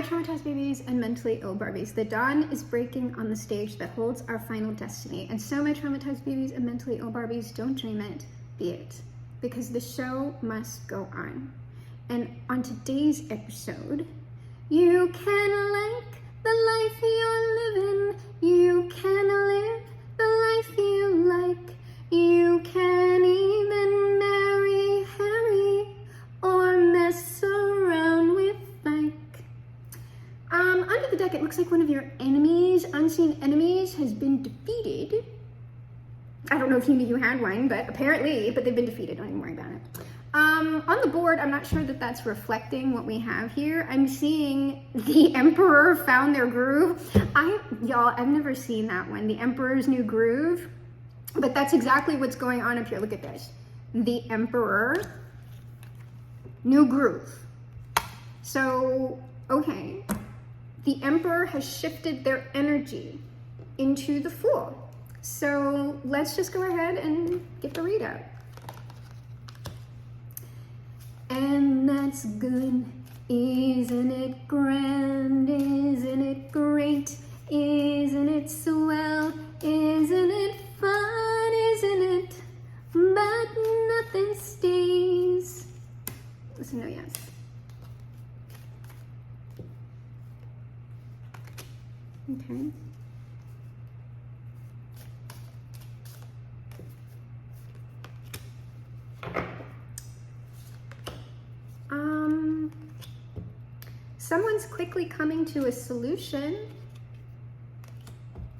traumatized babies and mentally ill Barbies. The dawn is breaking on the stage that holds our final destiny. And so my traumatized babies and mentally ill Barbies, don't dream it, be it. Because the show must go on. And on today's episode, you can like the life you're living. You can live the life you like. You can even marry Harry or mess around with Mike. Under the deck, it looks like one of your enemies, unseen enemies, has been defeated. I don't know if you knew you had one, but they've been defeated. Don't even worry about it. On the board, I'm not sure that that's reflecting what we have here. I'm seeing the Emperor found their groove. I've never seen that one, the Emperor's New Groove, but that's exactly what's going on up here. Look at this. The Emperor, New Groove. So, okay. The Emperor has shifted their energy into the Fool. So let's just go ahead and get the readout. And that's good, isn't it grand, isn't it great, isn't it swell, isn't it fun, isn't it, but nothing stays. Listen, no, yes. Okay. Someone's quickly coming to a solution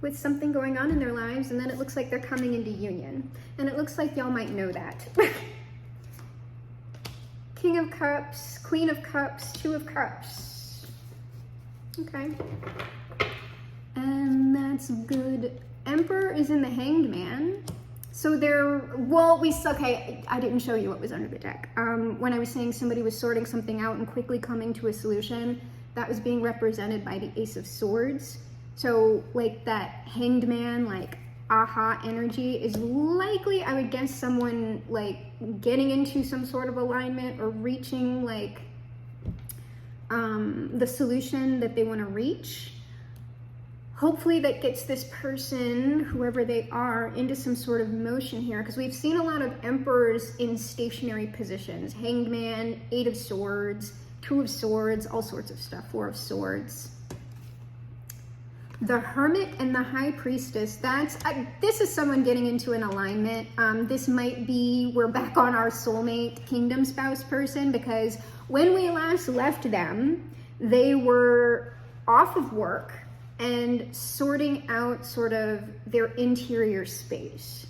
with something going on in their lives, and then it looks like they're coming into union. And it looks like y'all might know that. King of Cups, Queen of Cups, Two of Cups. Okay. And that's good. Emperor is in the Hanged Man. So I didn't show you what was under the deck. When I was saying somebody was sorting something out and quickly coming to a solution, that was being represented by the Ace of Swords. So like that Hanged Man, like aha energy is likely, I would guess, someone like getting into some sort of alignment or reaching like the solution that they want to reach. Hopefully that gets this person, whoever they are, into some sort of motion here, because we've seen a lot of Emperors in stationary positions. Hanged Man, Eight of Swords, Two of Swords, all sorts of stuff, Four of Swords. The Hermit and the High Priestess, this is someone getting into an alignment. This might be, we're back on our soulmate kingdom spouse person, because when we last left them, they were off of work and sorting out sort of their interior space.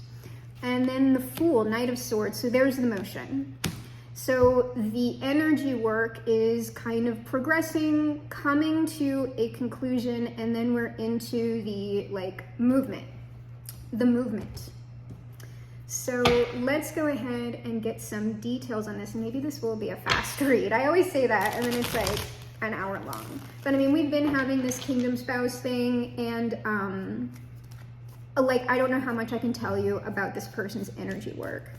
And then the Fool, Knight of Swords, so there's the motion. So the energy work is kind of progressing, coming to a conclusion, and then we're into the movement, the movement. So let's go ahead and get some details on this. Maybe this will be a fast read. I always say that, and then it's like an hour long. But I mean, we've been having this kingdom spouse thing, and I don't know how much I can tell you about this person's energy work.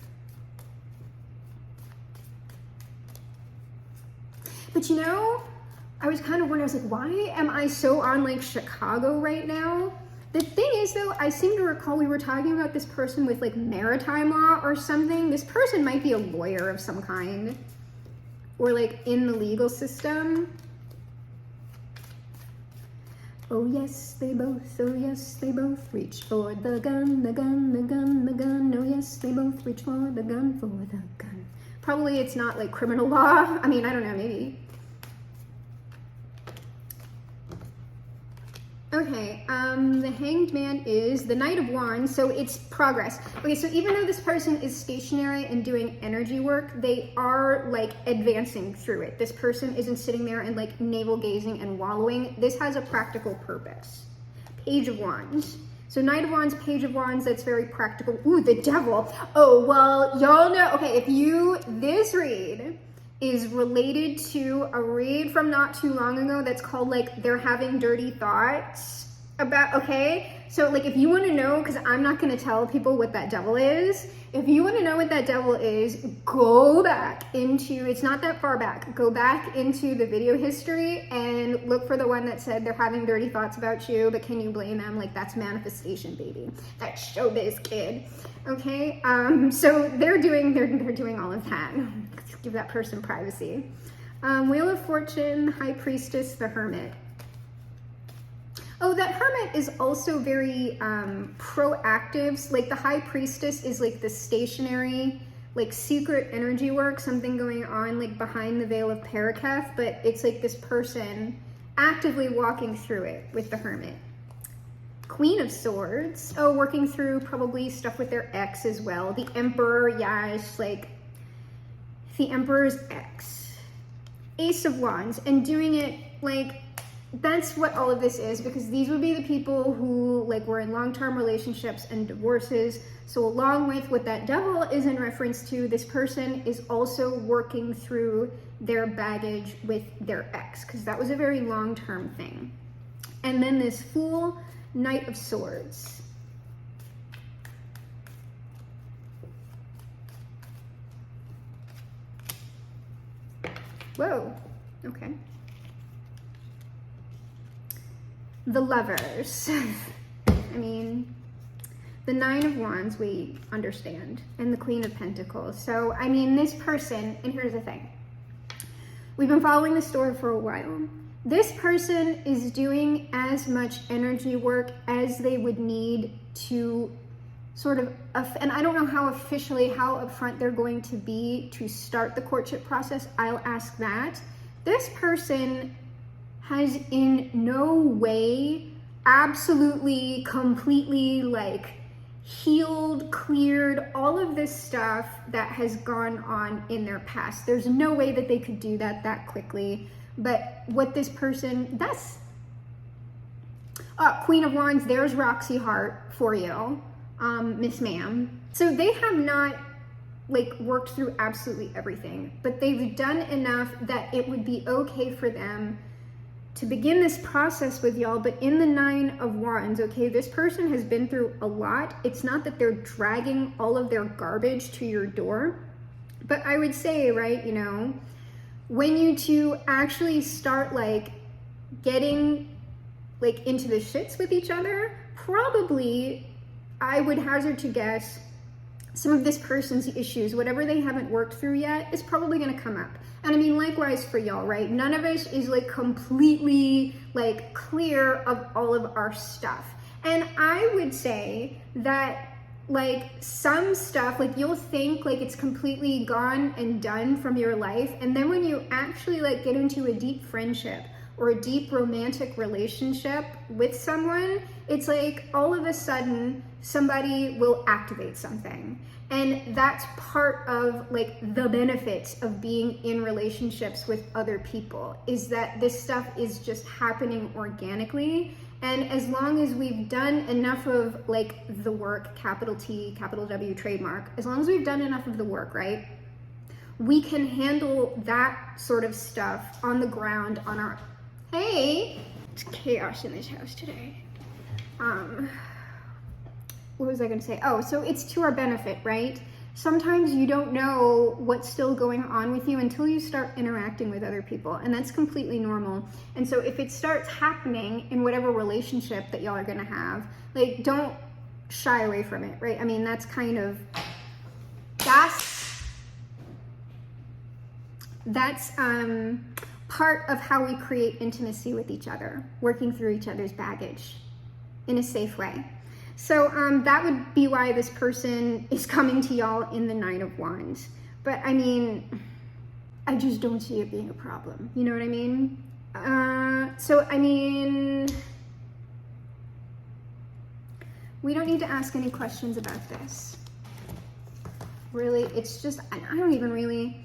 But you know, I was kind of wondering, I was like, why am I so on Chicago right now? The thing is though, I seem to recall we were talking about this person with maritime law or something. This person might be a lawyer of some kind, or in the legal system. Oh yes, they both reach for the gun, the gun, the gun, the gun. Oh yes, they both reach for the gun, for the gun. Probably it's not criminal law. I mean, I don't know, maybe. Okay, the Hanged Man is the Knight of Wands, so it's progress. Okay, so even though this person is stationary and doing energy work, they are advancing through it. This person isn't sitting there and navel gazing and wallowing. This has a practical purpose. Page of Wands. So Knight of Wands, Page of Wands, that's very practical. Ooh, the Devil. Oh, well, y'all know, okay, this read is related to a read from not too long ago that's called They're Having Dirty Thoughts. about, okay? So like if you want to know, because I'm not going to tell people what that devil is, if you want to know what that devil is, go back into, it's not that far back, go back into the video history and look for the one that said they're having dirty thoughts about you, but can you blame them? Like that's manifestation, baby. That's showbiz, kid. Okay, so they're doing all of that. Give that person privacy. Wheel of Fortune, High Priestess, the Hermit. Oh, that Hermit is also very proactive. Like the High Priestess is like the stationary, like secret energy work, something going on like behind the veil of Paraketh, but it's like this person actively walking through it with the Hermit. Queen of Swords, oh, working through probably stuff with their ex as well. The Emperor, yeah, it's like the Emperor's ex. Ace of Wands, and doing it like, that's what all of this is, because these would be the people who like were in long-term relationships and divorces. So along with what that devil is in reference to, this person is also working through their baggage with their ex, because that was a very long-term thing. And then this Fool, Knight of Swords. Whoa, okay. The Lovers. I mean, the Nine of Wands, we understand, and the Queen of Pentacles. So, I mean, this person, and here's the thing. We've been following the story for a while. This person is doing as much energy work as they would need to sort of, and I don't know how officially, how upfront they're going to be to start the courtship process. I'll ask that. This person has in no way absolutely, completely like healed, cleared all of this stuff that has gone on in their past. There's no way that they could do that quickly. But what this person, that's Queen of Wands, there's Roxy Hart for you, Miss Ma'am. So they have not like worked through absolutely everything, but they've done enough that it would be okay for them to begin this process with y'all. But in the Nine of Wands, okay, this person has been through a lot. It's not that they're dragging all of their garbage to your door, but I would say, right, you know, when you two actually start like getting like into the shits with each other, probably I would hazard to guess some of this person's issues, whatever they haven't worked through yet, is probably going to come up. And I mean, likewise for y'all, right? None of us is like completely like clear of all of our stuff. And I would say that like some stuff, like you'll think like it's completely gone and done from your life. And then when you actually like get into a deep friendship or a deep romantic relationship with someone, it's like all of a sudden somebody will activate something. And that's part of like the benefits of being in relationships with other people, is that this stuff is just happening organically. And as long as we've done enough of like the work, capital T, capital W, trademark, as long as we've done enough of the work, right, we can handle that sort of stuff on the ground on our, hey, it's chaos in this house today. What was I going to say? Oh, so it's to our benefit, right? Sometimes you don't know what's still going on with you until you start interacting with other people, and that's completely normal. And so if it starts happening in whatever relationship that y'all are going to have, like, don't shy away from it, right? I mean, that's kind of, that's part of how we create intimacy with each other, working through each other's baggage in a safe way. So that would be why this person is coming to y'all in the Nine of Wands. But I mean, I just don't see it being a problem. You know what I mean? So I mean, we don't need to ask any questions about this. Really, it's just, I don't even really.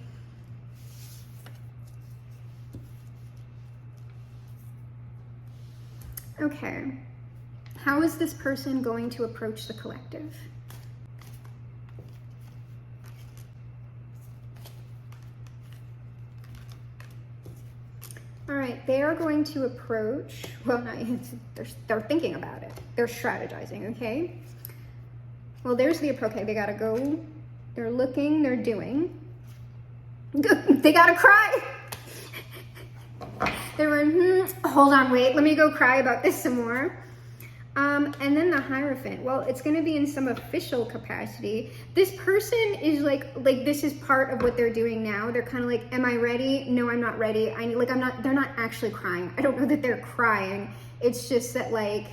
Okay. How is this person going to approach the collective? All right, they're going to approach, well, not, they're thinking about it. They're strategizing, okay? Well, there's the approach. Okay, they gotta go. They're looking, they're doing. They gotta cry. They were, hold on, wait, let me go cry about this some more. And then the Hierophant, well, it's going to be in some official capacity. This person is like this is part of what they're doing now. They're kind of like, am I ready? No, I'm not ready. They're not actually crying. I don't know that they're crying. It's just that, like,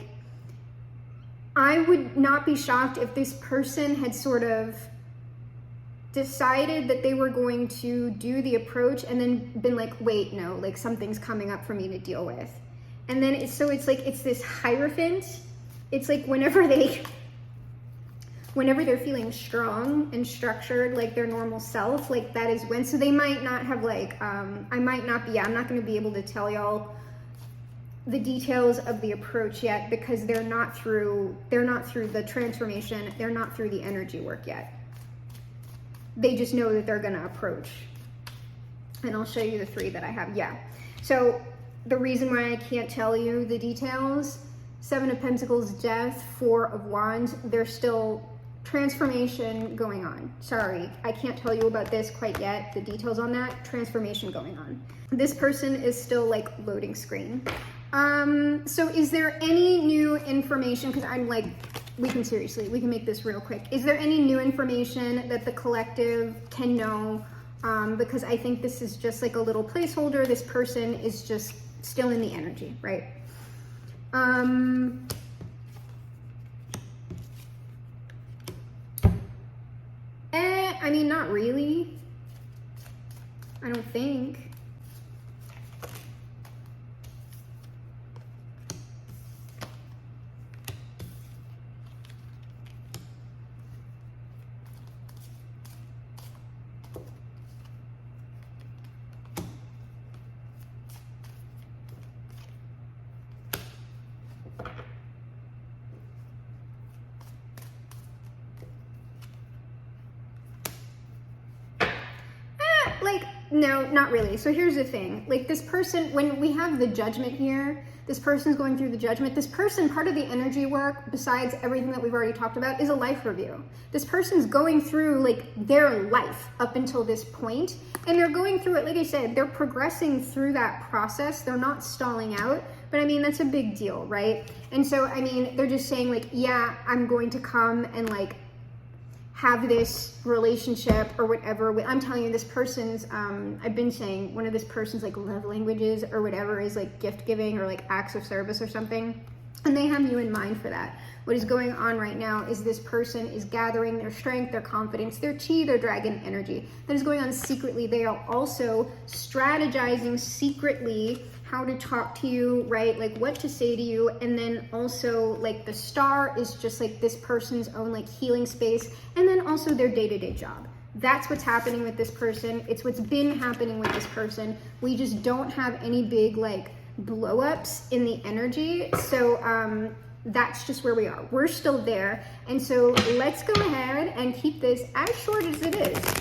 I would not be shocked if this person had sort of decided that they were going to do the approach and then been like, wait, no, like something's coming up for me to deal with. And then it's this Hierophant. It's like whenever they're feeling strong and structured, like their normal self, like that is when, so they might not have like, I'm not going to be able to tell y'all the details of the approach yet, because they're not through the transformation. They're not through the energy work yet. They just know that they're going to approach. And I'll show you the 3 that I have. Yeah. So the reason why I can't tell you the details, 7 of Pentacles, Death, 4 of Wands, there's still transformation going on. Sorry, I can't tell you about this quite yet, the details on that, transformation going on. This person is still like loading screen. So is there any new information? Because I'm like, we can make this real quick. Is there any new information that the collective can know? Because I think this is just like a little placeholder. This person is just still in the energy, right? I mean, not really. I don't think. No, not really. So here's the thing. Like this person, when we have the Judgment here, this person's going through the Judgment. This person, part of the energy work, besides everything that we've already talked about, is a life review. This person's going through like their life up until this point, and they're going through it. Like I said, they're progressing through that process. They're not stalling out, but I mean, that's a big deal, right? And so, I mean, they're just saying like, yeah, I'm going to come and like have this relationship or whatever. I'm telling you, this person's, I've been saying one of this person's like love languages or whatever is like gift giving or like acts of service or something. And they have you in mind for that. What is going on right now is this person is gathering their strength, their confidence, their chi, their dragon energy. That is going on secretly. They are also strategizing secretly how to talk to you, right? Like what to say to you. And then also like the star is just like this person's own like healing space. And then also their day-to-day job. That's what's happening with this person. It's what's been happening with this person. We just don't have any big like blow-ups in the energy. So that's just where we are. We're still there. And so let's go ahead and keep this as short as it is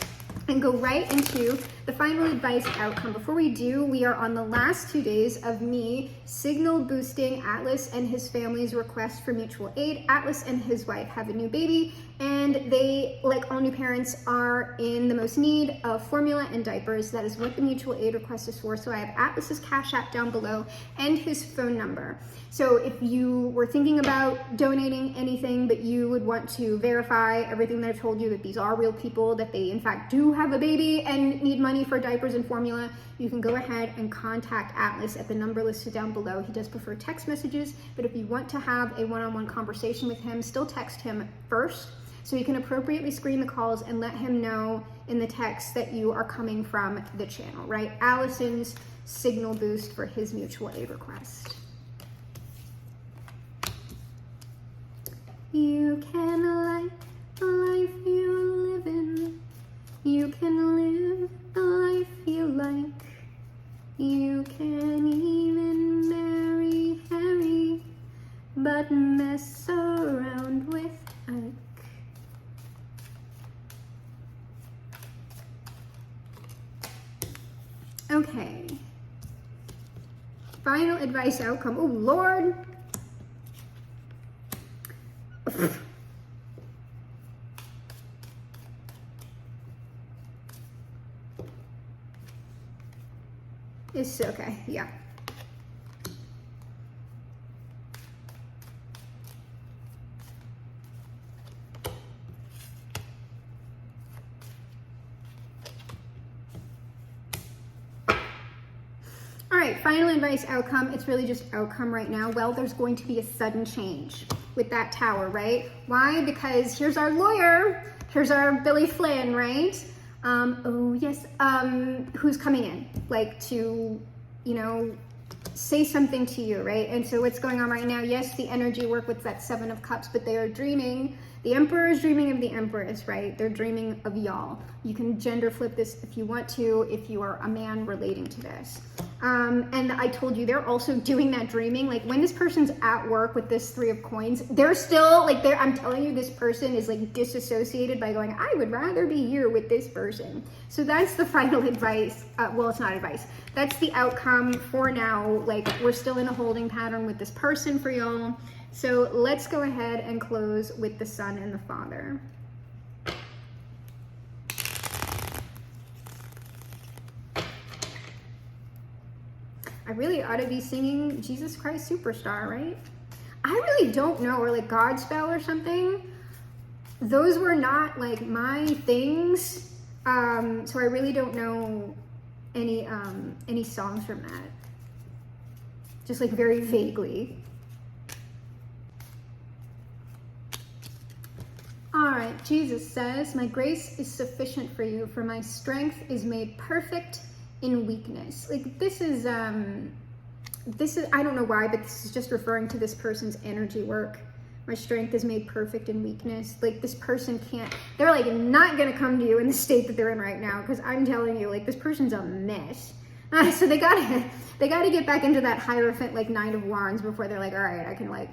and go right into the final advice outcome. Before we do, we are on the last 2 days of me signal boosting Atlas and his family's request for mutual aid. Atlas and his wife have a new baby, and they, like all new parents, are in the most need of formula and diapers. That is what the mutual aid request is for. So I have Atlas's Cash App down below and his phone number. So if you were thinking about donating anything, but you would want to verify everything that I've told you, that these are real people, that they in fact do have a baby and need money for diapers and formula, you can go ahead and contact Atlas at the number listed down below. He does prefer text messages, but if you want to have a one-on-one conversation with him, still text him first, so you can appropriately screen the calls and let him know in the text that you are coming from the channel, right? Allison's signal boost for his mutual aid request. You can like the life you're living. You can live the life you like. You can even marry Harry, but mess around with Ike. Okay. advice outcome. Oh, Lord. It's okay, yeah. All right, final advice outcome. It's really just outcome right now. Well, there's going to be a sudden change with that tower, right? Why? Because here's our lawyer. Here's our Billy Flynn, right? Oh yes, who's coming in, like to, you know, say something to you, right? And so what's going on right now, yes, the energy work with that Seven of Cups, but they are dreaming. The Emperor is dreaming of the Empress, right? They're dreaming of y'all. You can gender flip this if you want to, if you are a man relating to this. And I told you, they're also doing that dreaming. Like when this person's at work with this Three of Coins, they're still like, I'm telling you, this person is like disassociated by going, I would rather be here with this person. So that's the final advice. Well, it's not advice. That's the outcome for now. Like we're still in a holding pattern with this person for y'all. So let's go ahead and close with the Son and the Father. I really ought to be singing Jesus Christ Superstar, right? I really don't know, or like Godspell or something. Those were not like my things. So I really don't know any songs from that. Just like very vaguely. All right, Jesus says, my grace is sufficient for you, for my strength is made perfect in weakness. Like this is, I don't know why, but this is just referring to this person's energy work. My strength is made perfect in weakness. Like this person can't, they're like not gonna come to you in the state that they're in right now, because I'm telling you, like this person's a mess. So they gotta get back into that Hierophant, like Knight of Wands before they're like, all right, I can like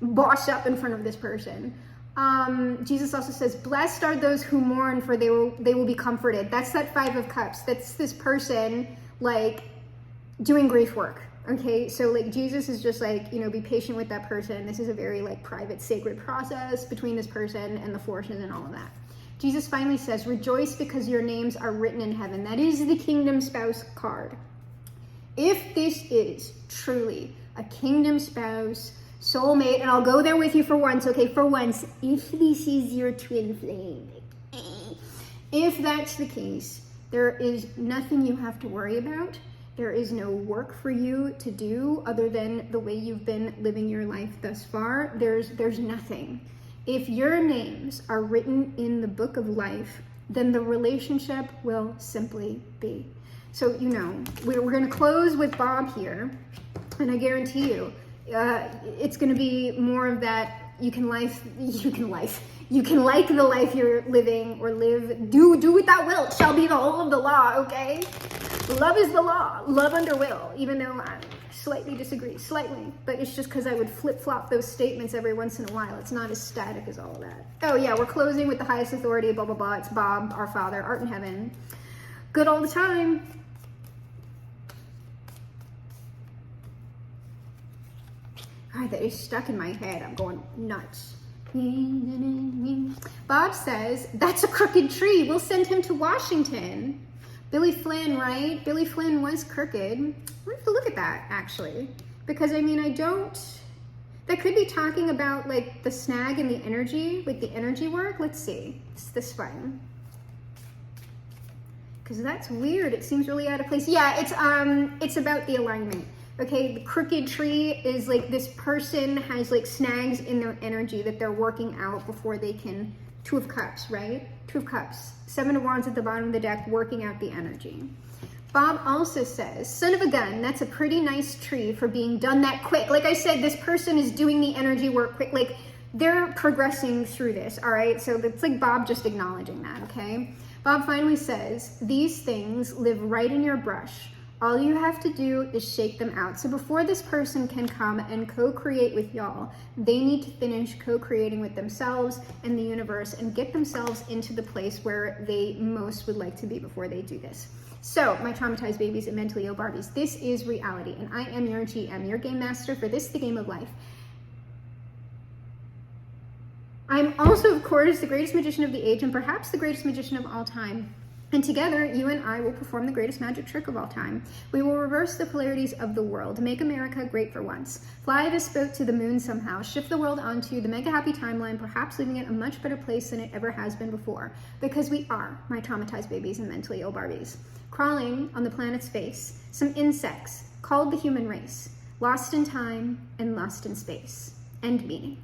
boss up in front of this person. Jesus also says, blessed are those who mourn, for they will be comforted. That's that Five of Cups. That's this person like doing grief work. Okay, so like Jesus is just like, you know, be patient with that person. This is a very like private, sacred process between this person and the forces and all of that. Jesus finally says, rejoice because your names are written in heaven. That is the kingdom spouse card. If this is truly a kingdom spouse, soulmate, and I'll go there with you for once, okay, for once, if this is your twin flame, if that's the case, there is nothing you have to worry about. There is no work for you to do other than the way you've been living your life thus far. There's nothing. If your names are written in the book of life, then the relationship will simply be. So, you know, we're going to close with Bob here, and I guarantee you, it's going to be more of that. You can like the life you're living, or do what thou wilt shall be the whole of the law. Okay, love is the law, love under will, even though I slightly disagree, but it's just because I would flip-flop those statements every once in a while. It's not as static as all of that. Oh yeah, we're closing with the highest authority, blah blah blah. It's Bob, our Father, art in heaven, good all the time. God, that is stuck in my head. I'm going nuts. Bob says, that's a crooked tree. We'll send him to Washington. Billy Flynn, right? Billy Flynn was crooked. We'll have to look at that, actually. Because, I mean, that could be talking about, like, the snag and the energy, like the energy work. Let's see. It's this one. Because that's weird. It seems really out of place. Yeah, it's about the alignment. Okay, the crooked tree is like this person has like snags in their energy that they're working out before they can. Two of Cups, right? Two of Cups. Seven of Wands at the bottom of the deck, working out the energy. Bob also says, son of a gun, that's a pretty nice tree for being done that quick. Like I said, this person is doing the energy work quick. Like they're progressing through this, all right? So it's like Bob just acknowledging that, okay? Bob finally says, these things live right in your brush. All you have to do is shake them out. So before this person can come and co-create with y'all, they need to finish co-creating with themselves and the universe and get themselves into the place where they most would like to be before they do this. So, my traumatized babies and mentally ill Barbies, this is reality, and I am your GM, your game master for this, the game of life. I'm also, of course, the greatest magician of the age and perhaps the greatest magician of all time. And together, you and I will perform the greatest magic trick of all time. We will reverse the polarities of the world, make America great for once, fly this boat to the moon somehow, shift the world onto the mega happy timeline, perhaps leaving it a much better place than it ever has been before. Because we are my traumatized babies and mentally ill Barbies. Crawling on the planet's face, some insects called the human race, lost in time and lost in space. End meaning.